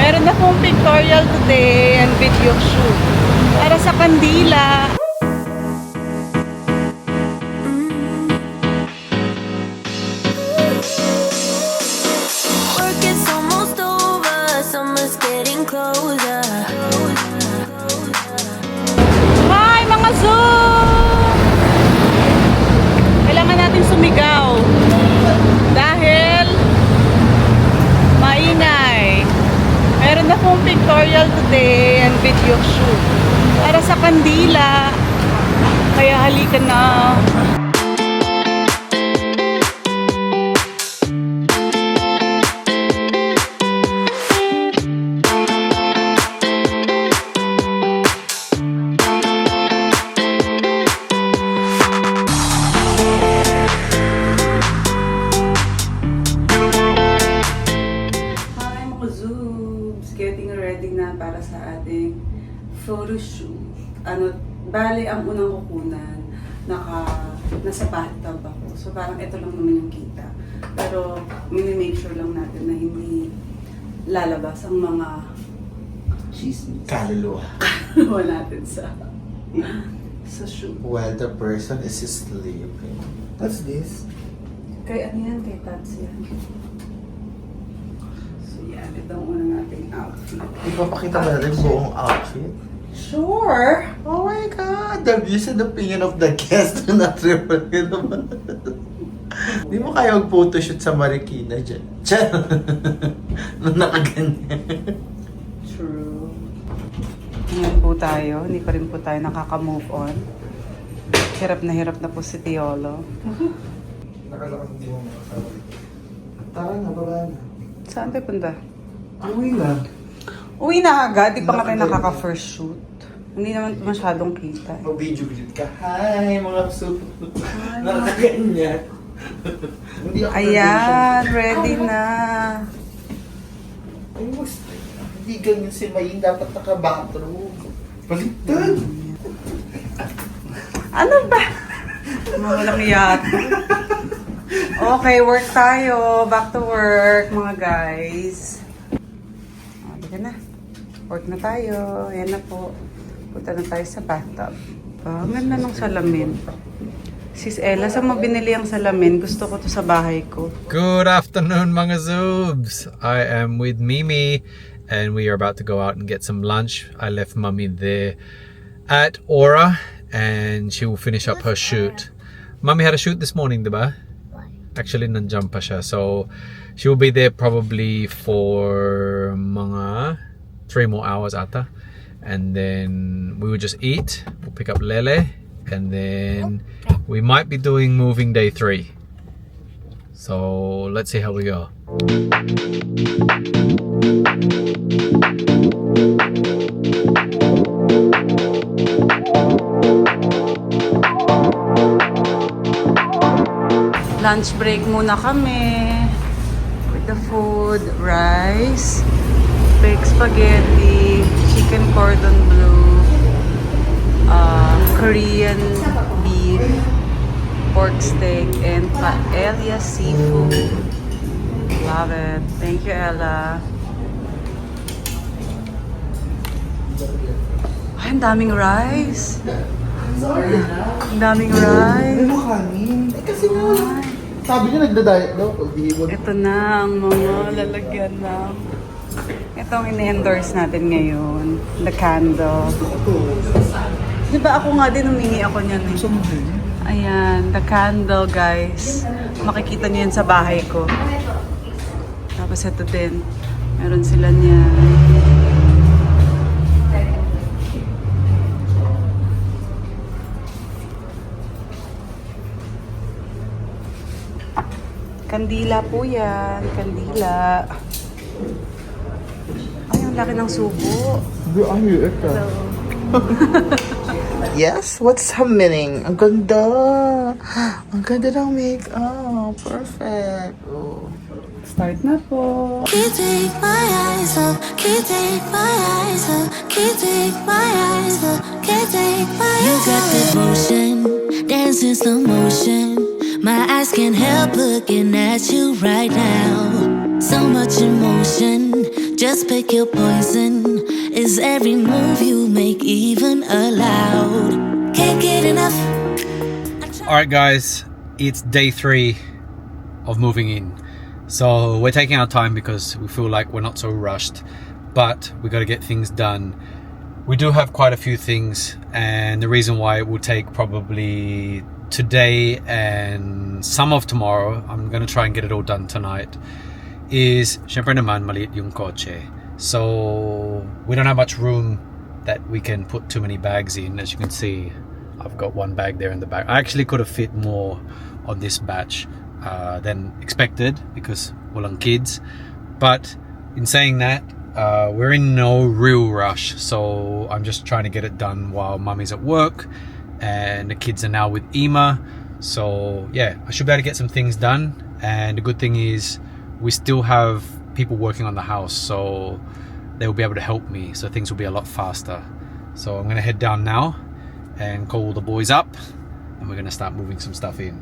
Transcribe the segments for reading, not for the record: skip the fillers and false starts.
Meron na pong pictorial today and video shoot para sa kandila. Work is almost over, summer's getting closer. Hi mga Zoom! Kailangan natin sumigaw dahil maingay. Meron na pong pictorial today and video shoot para sa kandila. Kaya halika na. Getting ready na para sa ating photo shoot. Bale, ang unang kukunan, nasa bathtub ako. So parang ito lang naman yung kita. Pero, mini-make sure lang natin na hindi lalabas ang mga Chismis. Kaluluwa. kaluluwa natin sa shoot. While the person is sleeping. What's this? Kay ano yan? Kay Tats yan. So yan, ito ang unang nating outfit. Ipapakita ba natin buong outfit? Sure! Oh my God! The views and opinion of the guest na not-reflect naman. Di mo kaya mag-photoshoot sa Marikina dyan. Diyan! Nung nakaganyan. True. Ngayon po tayo, hindi pa rin po tayo nakaka-move on. Hirap na po si Tiolo. Nakalakang hindi mo makasama. Tara na, baba na. Saan tayo punta? Uwi na. Uwi na agad, di pa nga tayo nakaka-first shoot. Hindi naman masyadong kita. Mag-video greet ka. Hi, mga suit. Nakaganyan. Hindi ako Ayan, ready na. Ay, hindi ganyan si Mayin. Dapat naka-bathroom. Baliktad. Ano ba? Walang yat. Okay, work tayo. Back to work, mga guys. Halika na. Work na tayo. Ayan na po. Punta na tayo sa bathtub. Ang ganda ng salamin. Sis Ella, saan mo binili ang salamin? Gusto ko to sa bahay ko. Good afternoon, mga Zoobs. I am with Mimi and we are about to go out and get some lunch. I left Mummy there at Aura and she will finish up her shoot. Mummy had a shoot this morning, diba? Actually, nandiyan pa siya. So, she will be there probably for mga 3 more hours ata. And then we will just eat. We'll pick up Lele. And then we might be doing moving day 3. So let's see how we go. Lunch break muna kami. With the food, rice, baked spaghetti, chicken cordon bleu, Korean beef, pork steak, and paella seafood. Love it. Thank you, Ella. Ay, ang daming rice. Ang daming rice. Ano kanin? Eh kasi nga, sabi niya nagda-diet daw. Pag-ihimod. Ito na ang mga lalagyan na. Ito ang in-endorse natin ngayon. The candle. Di ba ako nga din humingi ako niyan eh. Ayan, the candle guys. Makikita niyo yan sa bahay ko. Tapos ito din. Meron sila niyan. Kandila po yan. Kandila. Ay, ang laki ng subo. Hindi, ay, ito. So, Yes, what's happening? Ang ganda. Ang ganda ng makeup. Perfect. Oh. start na po. Can't take my eyes off, can't take my eyes off, can't take my eyes off, can't take my eyes off. You got that motion, dance in slow motion. My eyes can't help looking at you right now. So much emotion, Just pick your poison. Is every move you make even allowed? Can't get enough. Alright guys, it's day 3 of moving in. So we're taking our time because we feel like we're not so rushed, but we got to get things done. We do have quite a few things, and the reason why it will take probably today and some of tomorrow, I'm gonna try and get it all done tonight, is syempre naman maliit yung kotse. So we don't have much room that we can put too many bags in. As you can see, I've got one bag there in the back. I actually could have fit more on this batch than expected because walang kids. But in saying that, we're in no real rush, so I'm just trying to get it done while mummy's at work and the kids are now with Ima. So yeah, I should be able to get some things done, and the good thing is we still have people working on the house, so they'll be able to help me, so things will be a lot faster. So I'm gonna head down now and call the boys up, and we're gonna start moving some stuff in.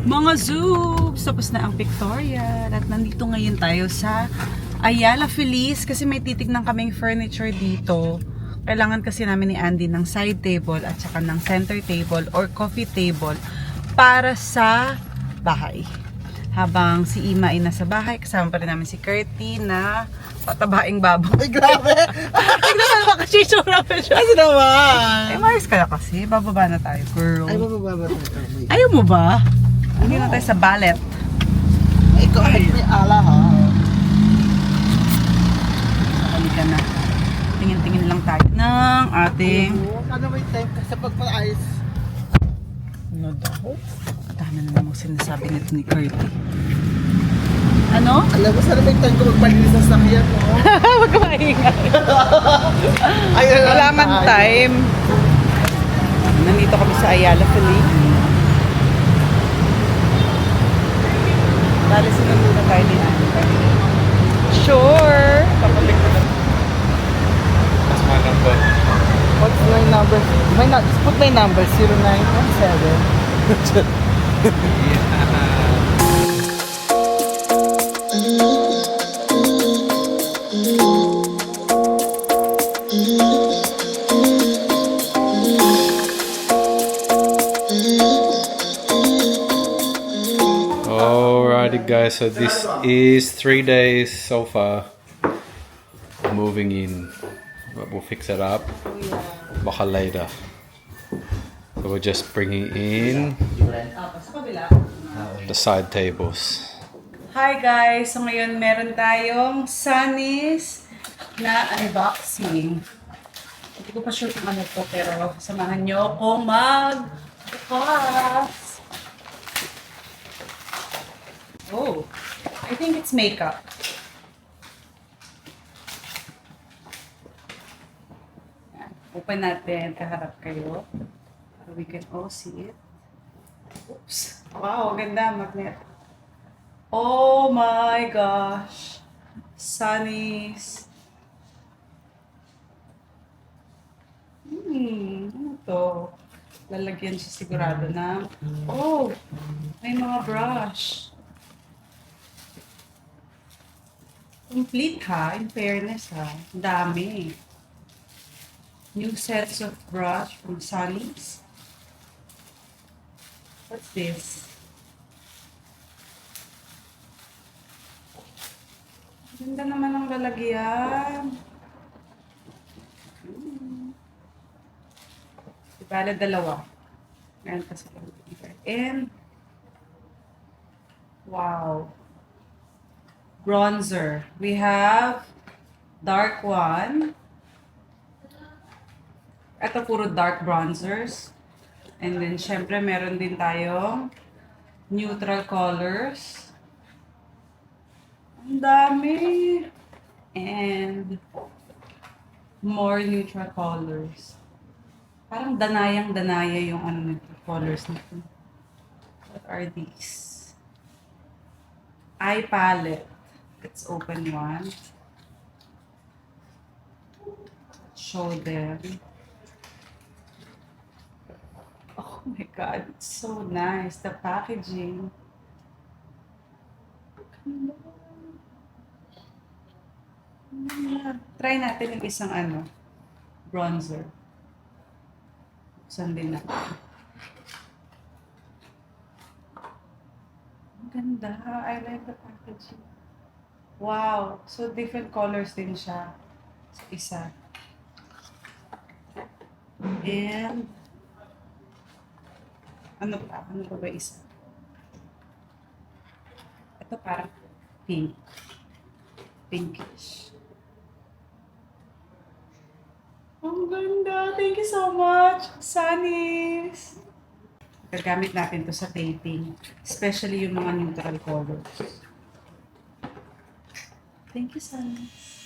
Mga Zoobs, tapos na ang pictorial at nandito ngayon tayo sa Ayala Feliz kasi may titignan kaming furniture dito. Kailangan kasi namin ni Andy ng side table at saka ng center table or coffee table para sa bahay. Habang si Ima ay nasa bahay, kasama pa rin namin si Curty na patabaing babang. Ay, grabe! Tignan mo naman kasi sura pa siya. Kasi naman! Eh, Mars ka na kasi. Bababa na tayo, girl. Ay, mababa tayo. Ayaw mo ba? Hindi na tayo sa ballet. Ay, kahit may ala ha. Halika na. Tingin-tingin lang tayo ng ating... Ano may time ka sa pagpaayos? Ano daw? Dami na namang sinasabi nito ni Curty. Ano? Alam mo, sana may time ko magpalinis sa sakyan mo. Huwag ka maingay. Ay, Wala man time. Nandito kami sa Ayala Feliz. Dali sinundo na tayo din. Sure. Papalik ko na. That's my number. What's my number? Just put my number, 0917. Alrighty guys, so this is 3 days so far moving in, but we'll fix it up baka later. So we're just bringing in Sa kabila. the side tables. Hi guys! So ngayon meron tayong Sunnies na unboxing. Hindi ko pa sure kung ano to, pero samahan nyo akong mag-bukas. Oh, I think it's makeup. Yan. Open natin, kaharap kayo. So we can all see it. Oops. Wow, ganda, magnet. Oh my gosh. Sunnies. Ano to? Lalagyan siya sigurado na. Oh, may mga brush. Complete ha, in fairness ha. Ang dami. New sets of brush from Sunnies. What's this? Ganda naman ang lalagyan. Bale, dalawa. Meron pa sila. And, wow. Bronzer. We have dark one. Ito puro dark bronzers. And then, syempre, meron din tayong neutral colors. Ang dami. And more neutral colors. Parang danayang-danaya yung ano nito, colors nito. What are these? Eye palette. Let's open one. Show them. Oh my God, it's so nice. The packaging. Try natin yung isang bronzer. Buksan din natin. Ang ganda. I like the packaging. Wow. So, different colors din siya. Sa isa. And, ano pa? Ano pa ba isa? Ito parang pink. Pinkish. Ang ganda! Thank you so much, Sunnies! Gagamit natin to sa taping. Especially yung mga neutral colors. Thank you, Sunnies.